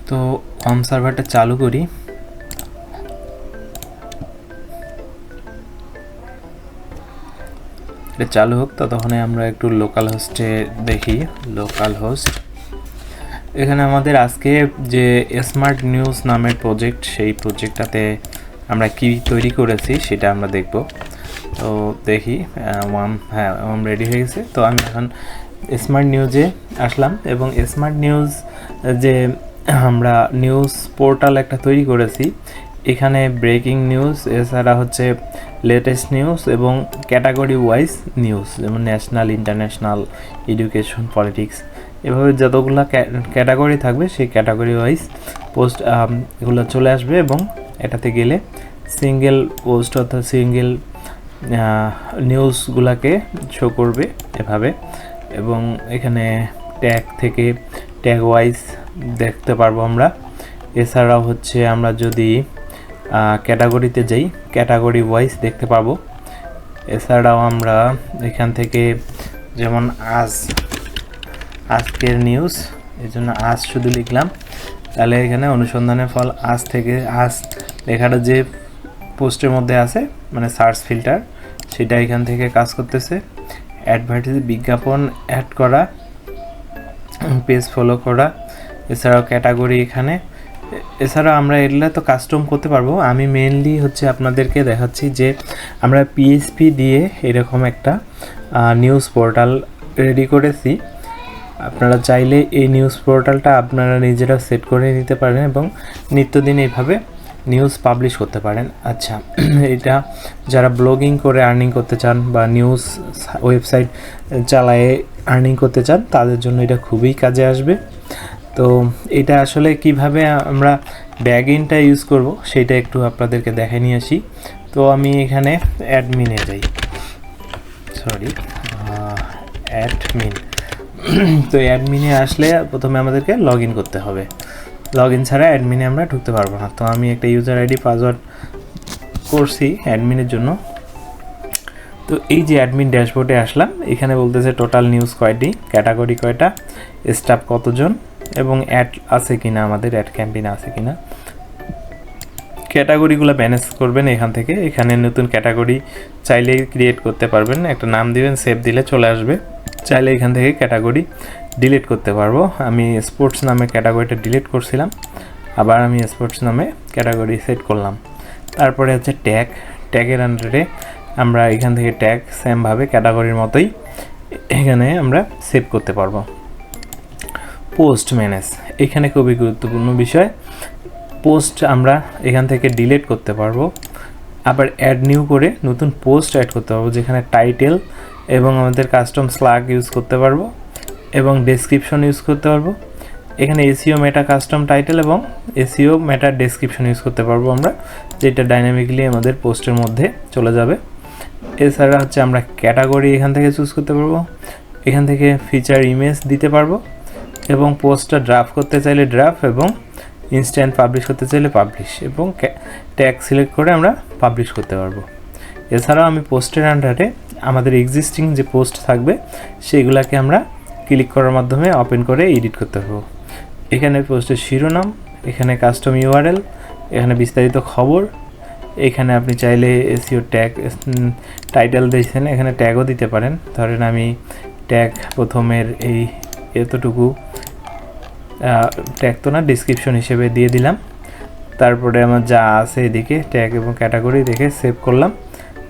তো হোম সার্ভারটা চালু করি। এটা চালু হোক, ততক্ষণে আমরা একটু লোকাল হোস্টে দেখি। লোকাল হোস্ট, এখানে আমাদের আজকে যে স্মার্ট নিউজ নামের প্রজেক্ট, সেই প্রজেক্টটাতে আমরা কি তৈরি করেছি সেটা আমরা দেখব। তো দেখি, হ্যাঁ রেডি হয়ে গেছে। তো আমি এখন স্মার্ট নিউজে আসলাম এবং স্মার্ট নিউজ যে আমরা নিউজ পোর্টাল একটা তৈরি করেছি। এখানে ব্রেকিং নিউজ, এছাড়া হচ্ছে লেটেস্ট নিউজ এবং ক্যাটাগরি ওয়াইজ নিউজ, যেমন ন্যাশনাল, ইন্টারন্যাশনাল, এডুকেশন, পলিটিক্স, এভাবে যতগুলো ক্যাটাগরি থাকবে সেই ক্যাটাগরি ওয়াইজ পোস্ট এগুলো চলে আসবে এবং এটাতে গেলে সিঙ্গেল পোস্ট অর্থাৎ সিঙ্গেল নিউজগুলোকে শো করবে এভাবে। এবং এখানে ট্যাগ থেকে ট্যাগ ওয়াইজ দেখতে পারবো আমরা। এছাড়াও হচ্ছে আমরা যদি ক্যাটাগরিতে যাই, ক্যাটাগরি ওয়াইজ দেখতে পাবো। এছাড়াও আমরা এখান থেকে যেমন আজকের নিউজ, এই জন্য আজ শুধু লিখলাম, তাহলে এখানে অনুসন্ধানের ফল আজ থেকে, আজ লেখাটা যে পোস্টের মধ্যে আছে মানে সার্চ ফিল্টার, সেটা এখান থেকে কাজ করতেছে। অ্যাডভার্টাইজ, বিজ্ঞাপন অ্যাড করা, পেজ ফলো করা, এছাড়াও ক্যাটাগরি এখানে। এছাড়াও আমরা এগুলো তো কাস্টম করতে পারবো। আমি মেইনলি হচ্ছে আপনাদেরকে দেখাচ্ছি যে আমরা পিএইচপি দিয়ে এরকম একটা নিউজ পোর্টাল রেডি করেছি। আপনারা চাইলে এই নিউজ পোর্টালটা আপনারা নিজেরা সেট করে নিতে পারেন এবং নিত্যদিন এইভাবে নিউজ পাবলিশ করতে পারেন। আচ্ছা, এটা যারা ব্লগিং করে আর্নিং করতে চান বা নিউজ ওয়েবসাইট চালায়ে আর্নিং করতে চান, তাদের জন্য এটা খুবই কাজে আসবে। তো এটা আসলে কিভাবে আমরা ব্যাগইনটা ইউজ করব সেটা একটু আপনাদেরকে দেখে নিয়ে আসি। তো আমি এখানে অ্যাডমিনে যাই, অ্যাডমিন। তো অ্যাডমিনে আসলে প্রথমে আমাদেরকে লগ ইন করতে হবে। লগ ইন ছাড়া অ্যাডমিনে আমরা ঢুকতে পারবো না। তো আমি একটা ইউজার আইডি পাসওয়ার্ড করছি অ্যাডমিনের জন্য। তো এই যে অ্যাডমিন ড্যাশবোর্ডে আসলাম, এখানে বলতেছে টোটাল নিউজ কয়টি, ক্যাটাগরি কয়টা, স্টাফ কতজন এবং অ্যাড আছে কিনা, আমাদের অ্যাড ক্যাম্পেইন আছে কিনা। ক্যাটাগরিগুলো ম্যানেজ করবেন এখান থেকে। এখানে নতুন ক্যাটাগরি চাইলেই ক্রিয়েট করতে পারবেন, একটা নাম দিবেন, সেভ দিলে চলে আসবে। চাইলে এখান থেকে ক্যাটাগরি ডিলিট করতে পারবো। আমি স্পোর্টস নামে ক্যাটাগরিটা ডিলিট করছিলাম, আবার আমি স্পোর্টস নামে ক্যাটাগরি সেট করলাম। তারপরে হচ্ছে ট্যাগের আন্ডারে আমরা এখান থেকে ট্যাগ সেমভাবে ক্যাটাগরির মতোই এখানে আমরা সেভ করতে পারবো। পোস্ট ম্যানেজ, এখানে খুবই গুরুত্বপূর্ণ বিষয়। পোস্ট আমরা এখান থেকে ডিলিট করতে পারবো, আবার অ্যাড নিউ করে নতুন পোস্ট অ্যাড করতে পারবো, যেখানে টাইটেল এবং আমাদের কাস্টম স্ল্যাগ ইউজ করতে পারবো এবং ডেসক্রিপশন ইউজ করতে পারবো। এখানে এসইও মেটা কাস্টম টাইটেল এবং এসইও মেটা ডেসক্রিপশন ইউজ করতে পারবো আমরা, যেটা ডাইনামিকলি আমাদের পোস্টের মধ্যে চলে যাবে। এছাড়া হচ্ছে আমরা ক্যাটাগরি এখান থেকে চুজ করতে পারবো, এখান থেকে ফিচার ইমেজ দিতে পারবো এবং পোস্টটা ড্রাফট করতে চাইলে ড্রাফট এবং ইনস্ট্যান্ট পাবলিশ করতে চাইলে পাবলিশ এবং ট্যাগ সিলেক্ট করে আমরা পাবলিশ করতে পারবো। এছাড়াও আমি পোস্টের আন্ডারে আমাদের এক্সিস্টিং যে পোস্ট থাকবে সেইগুলোকে আমরা ক্লিক করার মাধ্যমে ওপেন করে এডিট করতে পারবো। এখানে পোস্টের শিরোনাম, এখানে কাস্টম ইউআরএল, এখানে বিস্তারিত খবর, এখানে আপনি চাইলে এসইও ট্যাগ টাইটেল দিয়েছেন, এখানে ট্যাগও দিতে পারেন। ধরেন আমি ট্যাগ প্রথমের এই এতটুকু ট্যাগ তো না, ডিসক্রিপশন হিসেবে দিয়ে দিলাম। তারপরে আমার যা আছে এদিকে ট্যাগ এবং ক্যাটাগরি দেখে সেভ করলাম।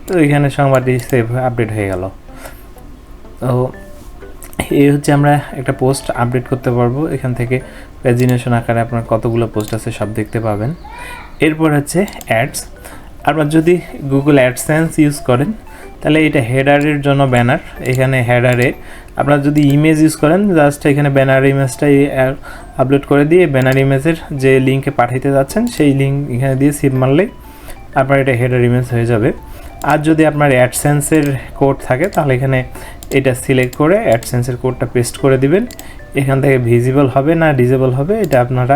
তো এখানে সংবাদটি সেভ আপডেট হয়ে গেল। তো এই হচ্ছে আমরা একটা পোস্ট আপডেট করতে পারবো। এখান থেকে প্রেজেন্টেশন আকারে আপনার কতগুলো পোস্ট আছে সব দেখতে পাবেন। এরপর হচ্ছে অ্যাডস। আপনার যদি গুগল অ্যাডসেন্স ইউজ করেন তাহলে এটা হেডারের জন্য ব্যানার। এখানে হেডারে আপনার যদি ইমেজ ইউজ করেন, জাস্ট এখানে ব্যানার ইমেজটাই আপলোড করে দিয়ে ব্যানার ইমেজের যে লিঙ্কে পাঠাইতে যাচ্ছেন সেই লিঙ্ক এখানে দিয়ে সেভ মারলেই আপনার এটা হেডার ইমেজ হয়ে যাবে। আর যদি আপনার অ্যাডসেন্সের কোড থাকে তাহলে এখানে এটা সিলেক্ট করে অ্যাডসেন্সের কোডটা পেস্ট করে দিবেন। এখান থেকে ভিজিবল হবে না ডিজেবল হবে এটা আপনারা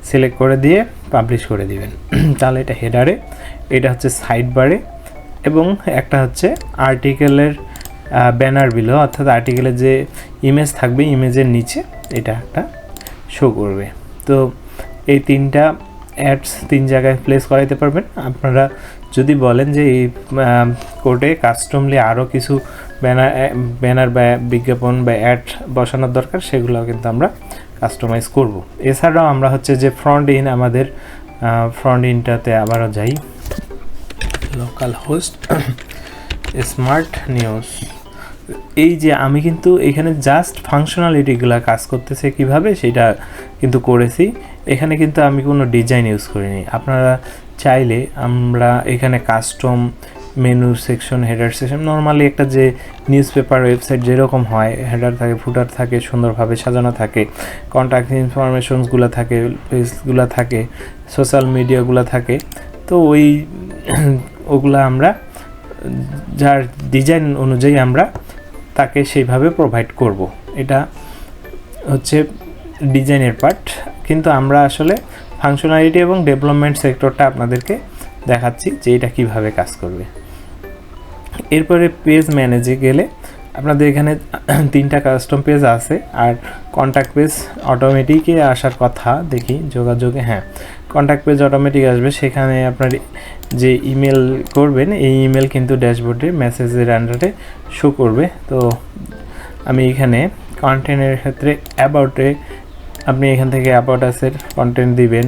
সিলেক্ট করে দিয়ে পাবলিশ করে দিবেন। তাহলে এটা হেডারে, এটা হচ্ছে সাইড বারে এবং একটা হচ্ছে আর্টিকেলের ব্যানার বিলো, অর্থাৎ আর্টিকেলের যে ইমেজ থাকবে ইমেজের নিচে এটা একটা শো করবে। তো এই 3টা অ্যাডস 3 জায়গায় প্লেস করাইতে পারবেন। আপনারা যদি বলেন যে এই কোডে কাস্টমলি আরও কিছু ব্যানার বা বিজ্ঞাপন বা অ্যাড বসানোর দরকার, সেগুলো কিন্তু আমরা কাস্টমাইজ করব। এছাড়াও আমরা হচ্ছে যে ফ্রন্ট ইন, আমাদের ফ্রন্ট ইনটাতে আবারও যাই, লোকাল হোস্ট স্মার্ট নিউজ। এই যে আমি কিন্তু এখানে জাস্ট ফাংশনালিটিগুলো কাজ করতেছে কিভাবে সেটা কিন্তু করেছি। এখানে কিন্তু আমি কোনো ডিজাইন ইউজ করিনি। আপনারা চাইলে আমরা এখানে custom menu section, header section, normally একটা যে নিউজ পেপার ওয়েবসাইট যেরকম হয়, হেডার থাকে, ফুটার থাকে, সুন্দরভাবে সাজানো থাকে, কন্ট্যাক্ট ইনফরমেশনসগুলো থাকে, পেজগুলো থাকে, সোশ্যাল মিডিয়াগুলো থাকে। তো ওগুলো আমরা যার ডিজাইন অনুযায়ী আমরা তাকে সেইভাবে প্রোভাইড করব। এটা হচ্ছে ডিজাইনের পার্ট, কিন্তু আমরা আসলে ফাংশনালিটি এবং ডেভেলপমেন্ট সেক্টরটা আপনাদেরকে দেখাচ্ছি যে এটা কীভাবে কাজ করবে। এরপরে পেজ ম্যানেজে গেলে আপনাদের এখানে 3টা কাস্টম পেজ আছে, আর কন্ট্যাক্ট পেজ অটোমেটিকে আসার কথা। দেখি যোগাযোগে, হ্যাঁ কন্ট্যাক্ট পেজ অটোমেটিক আসবে। সেখানে আপনার যে ইমেল করবেন এই ইমেল কিন্তু ড্যাশবোর্ডে মেসেজের আন্ডারে শো করবে। তো আমি এখানে কন্টেন্টের ক্ষেত্রে অ্যাবাউটে আপনি এখান থেকে অ্যাবাউট আসের কন্টেন্ট দিবেন,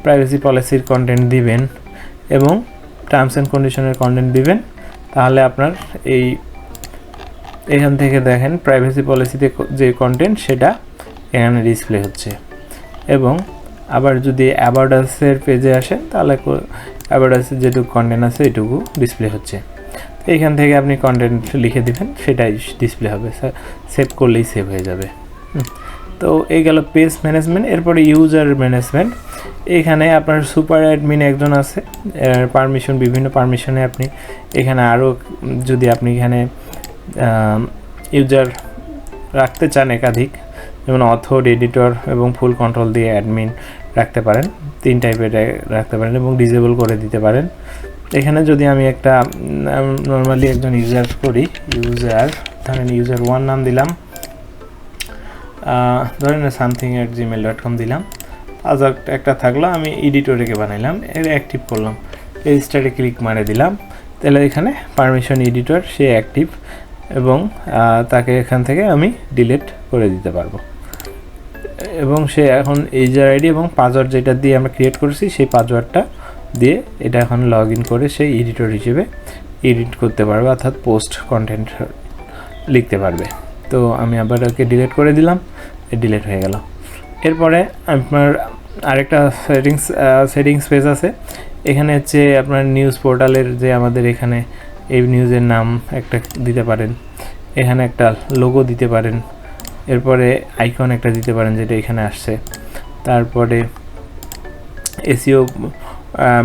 প্রাইভেসি পলিসির কন্টেন্ট দিবেন এবং টার্মস অ্যান্ড কন্ডিশনের কন্টেন্ট দিবেন। তাহলে আপনার এখান থেকে দেখেন প্রাইভেসি পলিসিতে যে কন্টেন্ট সেটা এখানে ডিসপ্লে হচ্ছে। এবং আবার যদি অ্যাবাউট আসের পেজে আসেন তাহলে অ্যাবাউট আসের যেটুকু কন্টেন্ট আছে এটুকু ডিসপ্লে হচ্ছে। এইখান থেকে আপনি কন্টেন্ট লিখে দিবেন, সেটাই ডিসপ্লে হবে, সেভ করলেই সেভ হয়ে যাবে। তো এই গেল পেজ ম্যানেজমেন্ট। এরপরে ইউজার ম্যানেজমেন্ট। এখানে আপনার সুপার অ্যাডমিন একজন আছে, পারমিশন, বিভিন্ন পারমিশনে আপনি এখানে আরও যদি আপনি এখানে ইউজার রাখতে চান একাধিক, যেমন অথর, এডিটর এবং ফুল কন্ট্রোল দিয়ে অ্যাডমিন রাখতে পারেন, 3 টাইপের রাখতে পারেন এবং ডিসেবল করে দিতে পারেন। এখানে যদি আমি একটা নর্মালি একজন ইউজার করি, ইউজার ধরেন user 1 নাম দিলাম, ধরেন something@gmail.com দিলাম, একটা থাকলো, আমি এডিটরকে বানাইলাম, এর অ্যাক্টিভ করলাম, রেজিস্টারে ক্লিক মারে দিলাম, তাহলে এখানে পারমিশন এডিটর সে অ্যাক্টিভ এবং তাকে এখান থেকে আমি ডিলিট করে দিতে পারবো। এবং সে এখন ইউজার আইডি এবং পাসওয়ার্ড যেটা দিয়ে আমরা ক্রিয়েট করেছি সেই পাসওয়ার্ডটা দিয়ে এটা এখন লগ ইন করে সেই এডিটর হিসেবে এডিট করতে পারবে, অর্থাৎ পোস্ট কন্টেন্ট লিখতে পারবে। তো আমি আবার ওকে ডিলিট করে দিলাম, ডিলিট হয়ে গেল। এরপরে আপনার আরেকটা সেটিংস পেজ আছে। এখানে হচ্ছে আপনার নিউজ পোর্টালের যে আমাদের এখানে এই নিউজের নাম একটা দিতে পারেন, এখানে একটা লোগো দিতে পারেন, এরপরে আইকন একটা দিতে পারেন যেটা এখানে আসছে, তারপরে এসইও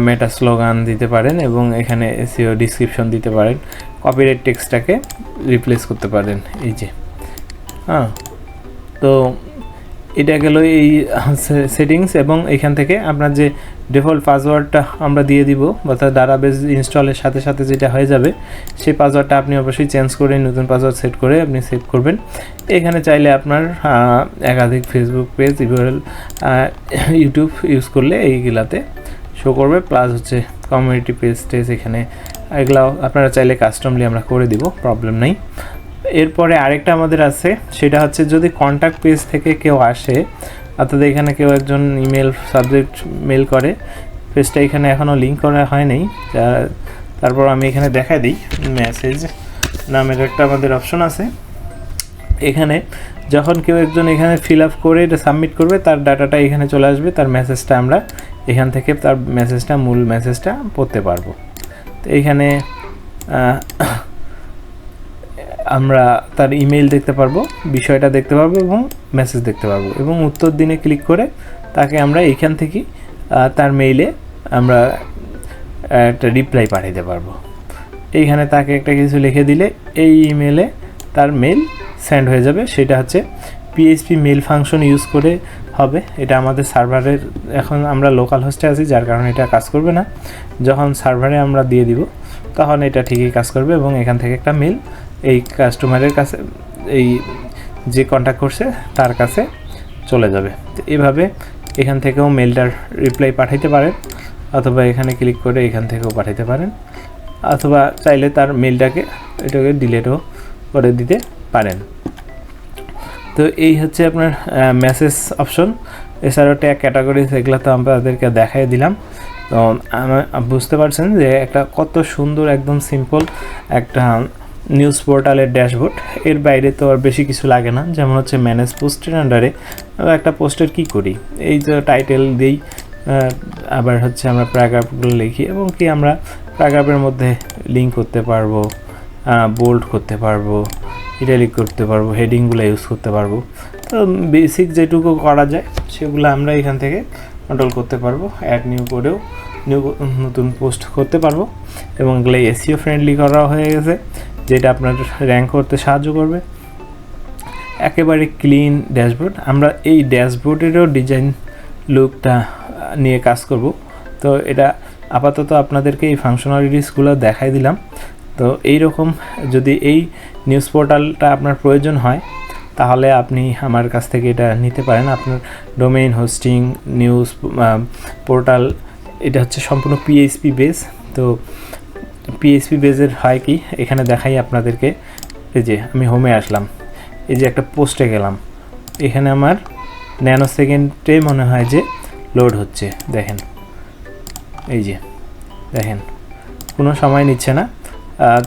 মেটা স্লোগান দিতে পারেন এবং এখানে এসইও ডিসক্রিপশন দিতে পারেন, কপিরাইট টেক্সটটাকে রিপ্লেস করতে পারেন। এই যে তো এটা গেল এই সেটিংস। এবং এখান থেকে আপনার যে ডিফল্ট পাসওয়ার্ডটা আমরা দিয়ে দিব, অর্থাৎ ডাটাবেস ইনস্টলের সাথে সাথে যেটা হয়ে যাবে সেই পাসওয়ার্ডটা আপনি অবশ্যই চেঞ্জ করে নতুন পাসওয়ার্ড সেট করে আপনি সেভ করবেন। এখানে চাইলে আপনার একাধিক ফেসবুক পেজ, ইউটিউব ইউজ করলে এইগুলাতে শো করবে, প্লাস হচ্ছে কমিউনিটি পেজ টেজ এখানে এগুলাও আপনারা চাইলে কাস্টমলি আমরা করে দিব, প্রবলেম নেই। এরপরে আরেকটা আমাদের আছে, সেটা হচ্ছে যদি কন্ট্যাক্ট পেজ থেকে কেউ আসে, অর্থাৎ এখানে কেউ একজন ইমেল সাবজেক্ট মেল করে, পেজটা এখানে এখনও লিঙ্ক করা হয়নি, তারপর আমি এখানে দেখাই দিই, মেসেজ নামের একটা আমাদের অপশন আছে। এখানে যখন কেউ একজন এখানে ফিল আপ করে এটা সাবমিট করবে, তার ডাটাটা এখানে চলে আসবে, তার মেসেজটা আমরা এখান থেকে তার মেসেজটা, মূল মেসেজটা পড়তে পারবো। তো এইখানে আমরা তার ইমেল দেখতে পারবো, বিষয়টা দেখতে পারবো এবং মেসেজ দেখতে পারবো, এবং উত্তর দিনে ক্লিক করে তাকে আমরা এইখান থেকে তার মেইলে আমরা একটা রিপ্লাই পাঠাতে পারবো। এইখানে তাকে একটা কিছু লিখে দিলে এই ইমেলে তার মেল সেন্ড হয়ে যাবে। সেটা হচ্ছে পিএইচপি মেল ফাংশন ইউজ করে হবে। এটা আমাদের সার্ভারের, এখন আমরা লোকাল হোস্টে আছি যার কারণে এটা কাজ করবে না। যখন সার্ভারে আমরা দিয়ে দিব তখন এটা ঠিকই কাজ করবে এবং এখান থেকে একটা মেল এই কাস্টমারের কাছে, এই যে কন্ট্যাক্ট করছে তার কাছে চলে যাবে। তো এইভাবে এখান থেকেও মেলটার রিপ্লাই পাঠাইতে পারেন, অথবা এখানে ক্লিক করে এখান থেকেও পাঠাইতে পারেন, অথবা চাইলে তার মেলটাকে এটাকে ডিলিটও করে দিতে পারেন। তো এই হচ্ছে আপনার মেসেজ অপশন। এছাড়াও ট্যাগ ক্যাটাগরি এগুলো তো আপনাদেরকে দেখাই দিলাম। তো বুঝতে পারছেন যে একটা কত সুন্দর একদম সিম্পল একটা নিউজ পোর্টালের ড্যাশবোর্ড। এর বাইরে তো আর বেশি কিছু লাগে না, যেমন হচ্ছে ম্যানেজ পোস্টের আন্ডারে একটা পোস্টের কি করি, এই যে টাইটেল দিই, আবার হচ্ছে আমরা প্যারাগ্রাফগুলো লিখি, এবং কি আমরা প্যারাগ্রাফের মধ্যে লিঙ্ক করতে পারবো, বোল্ড করতে পারবো, ইটালিক করতে পারবো, হেডিংগুলো ইউজ করতে পারবো। তো বেসিক যেটুকু করা যায় সেগুলো আমরা এখান থেকে কন্ট্রোল করতে পারবো। অ্যাড নিউ করেও নতুন পোস্ট করতে পারবো, এবং এগুলো এসইও ফ্রেন্ডলি করা হয়ে গেছে, যেটা আপনার র্যাঙ্ক করতে সাহায্য করবে। একেবারে ক্লিন ড্যাশবোর্ড। আমরা এই ড্যাশবোর্ডেরও ডিজাইন লুকটা নিয়ে কাজ করব। তো এটা আপাতত আপনাদেরকে এই ফাংশনালিটিসগুলো দেখাই দিলাম। তো এই রকম যদি এই নিউজ পোর্টালটা আপনার প্রয়োজন হয়, তাহলে আপনি আমার কাছ থেকে এটা নিতে পারেন। আপনার ডোমেইন হোস্টিং নিউজ পোর্টাল এটা হচ্ছে সম্পূর্ণ পিএইচপি বেস। তো পিএইচপি বেসের হয় কি, এখানে দেখাই আপনাদেরকে। এই যে আমি হোমে আসলাম, এই যে একটা পোস্টে গেলাম, এখানে আমার ন্যানো সেকেন্ডে মনে হয় যে লোড হচ্ছে। দেখেন, এই যে দেখেন, কোনো সময় নিচ্ছে না।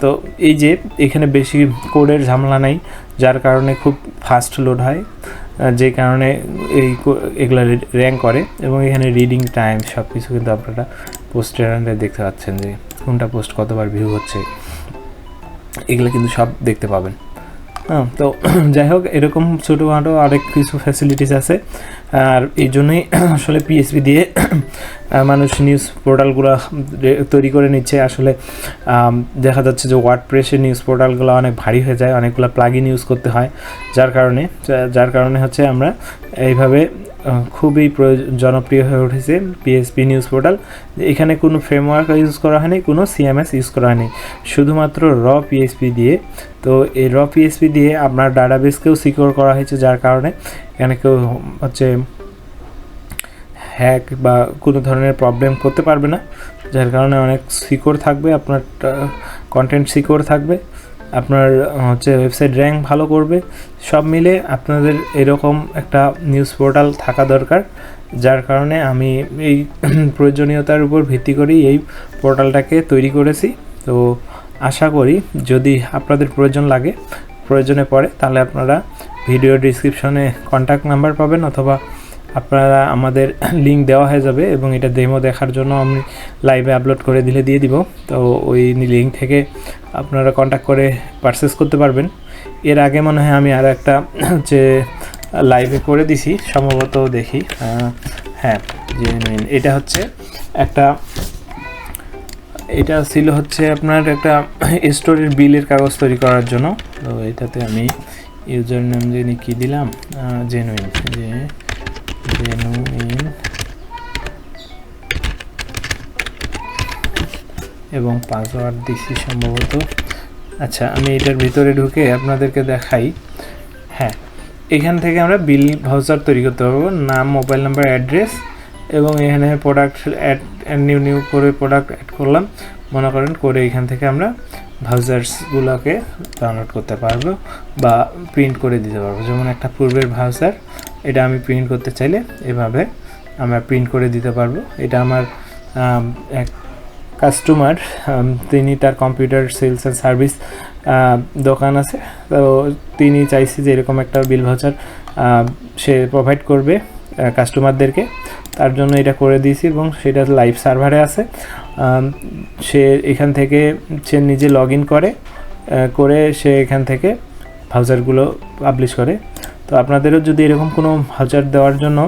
তো এই যে এখানে বেশি কোডের ঝামেলা নাই, যার কারণে খুব ফাস্ট লোড হয়, যে কারণে এগুলো র্যাঙ্ক করে। এবং এখানে রিডিং টাইম সব কিছু কিন্তু আপনারা পোস্টের আন্ডারে দেখতে পাচ্ছেন, যে কোনটা পোস্ট কতবার ভিউ হচ্ছে, এগুলো কিন্তু সব দেখতে পাবেন। তো যাই হোক, এরকম ছোটোখাটো আরেক কিছু ফ্যাসিলিটিস আছে। আর এই জন্যই আসলে পিএইচপি দিয়ে মানুষ নিউজ পোর্টালগুলো তৈরি করে নিচ্ছে। আসলে দেখা যাচ্ছে যে ওয়ার্ডপ্রেসের নিউজ পোর্টালগুলো অনেক ভারী হয়ে যায়, অনেকগুলো প্লাগইন ইউজ করতে হয়, যার কারণে হচ্ছে আমরা এইভাবে খুবই জনপ্রিয় হয়ে উঠেছে পিএইচপি নিউজ পোর্টাল। এখানে কোনো ফ্রেমওয়ার্ক ইউজ করা হয়নি, কোনো সিএমএস ইউজ করা হয়নি, শুধুমাত্র র পিএইচপি দিয়ে। তো এই র পিএইচপি দিয়ে আপনার ডাটাবেসকেও সিকিউর করা হয়েছে, যার কারণে এখানে কেউ হচ্ছে হ্যাক বা কোনো ধরনের প্রবলেম করতে পারবে না, যার কারণে অনেক সিকিউর থাকবে, আপনার কন্টেন্ট সিকিউর থাকবে, আপনার হচ্ছে ওয়েবসাইট র্যাঙ্ক ভালো করবে। সব মিলে আপনাদের এরকম একটা নিউজ পোর্টাল থাকা দরকার, যার কারণে আমি এই প্রয়োজনীয়তার উপর ভিত্তি করেই এই পোর্টালটাকে তৈরি করেছি। তো আশা করি যদি আপনাদের প্রয়োজনে পড়ে, তাহলে আপনারা ভিডিও ডিসক্রিপশনে কন্ট্যাক্ট নাম্বার পাবেন, অথবা আপনারা আমাদের লিঙ্ক দেওয়া হয়ে যাবে, এবং এটা ডেমো দেখার জন্য আমি লাইভে আপলোড করে দিয়ে দিব। তো ওই লিঙ্ক থেকে আপনারা কন্ট্যাক্ট করে পারচেস করতে পারবেন। এর আগে মনে হয় আমি আর একটা যে লাইভে করে দিছি সম্ভবত, দেখি, হ্যাঁ জেনুইন। এটা ছিল হচ্ছে আপনার একটা স্টোরের বিলের কাগজ তৈরি করার জন্য। তো এটাতে আমি ইউজার নেম যিনি কী দিলাম, জেনুইন এবং পাসওয়ার্ড দিছি সম্ভবত। আচ্ছা, আমি এটার ভিতরে ঢুকে আপনাদেরকে দেখাই। হ্যাঁ, এখান থেকে আমরা বিল ভাউচার তৈরি করতে পারবো, নাম, মোবাইল নাম্বার, অ্যাড্রেস, এবং এখানে প্রোডাক্ট অ্যাড নিউ করে প্রোডাক্ট অ্যাড করলাম মনে করেন, করে এখান থেকে আমরা ভাউচার্সগুলোকে ডাউনলোড করতে পারবো বা প্রিন্ট করে দিতে পারবো। যেমন একটা পূর্বের ভাউচার, এটা আমি প্রিন্ট করতে চাইলে এভাবে আমরা প্রিন্ট করে দিতে পারবো। এটা আমার এক কাস্টমার, তিনি তার কম্পিউটার সেলস অ্যান্ড সার্ভিস দোকান আছে, তো তিনি চাইছে যে এরকম একটা বিল ভাউচার সে প্রোভাইড করবে কাস্টমারদেরকে, তার জন্য এটা করে দিয়েছি, এবং সেটা লাইভ সার্ভারে আছে। সে এখান থেকে সে নিজে লগ ইন করে সে এখান থেকে ভাউচারগুলো পাবলিশ করে। তো আপনাদেরও যদি এরকম কোনো ভাউচার দেওয়ার জন্য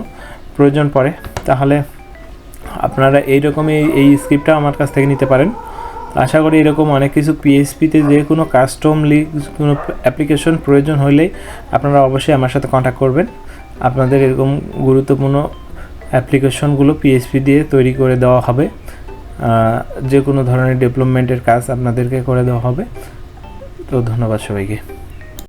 প্রয়োজন পড়ে, তাহলে আপনারা এইরকমই এই স্ক্রিপ্টটা আমার কাছ থেকে নিতে পারেন। আশা করি এরকম অনেক কিছু পিএইচপিতে যে কোনো কাস্টম কোনো অ্যাপ্লিকেশন প্রয়োজন হলে আপনারা অবশ্যই আমার সাথে কন্ট্যাক্ট করবেন। আপনাদের এরকম গুরুত্বপূর্ণ অ্যাপ্লিকেশনগুলো পিএইচপি দিয়ে তৈরি করে দেওয়া হবে, যে কোনো ধরনের ডেভেলপমেন্টের কাজ আপনাদেরকে করে দেওয়া হবে। তো ধন্যবাদ সবাইকে।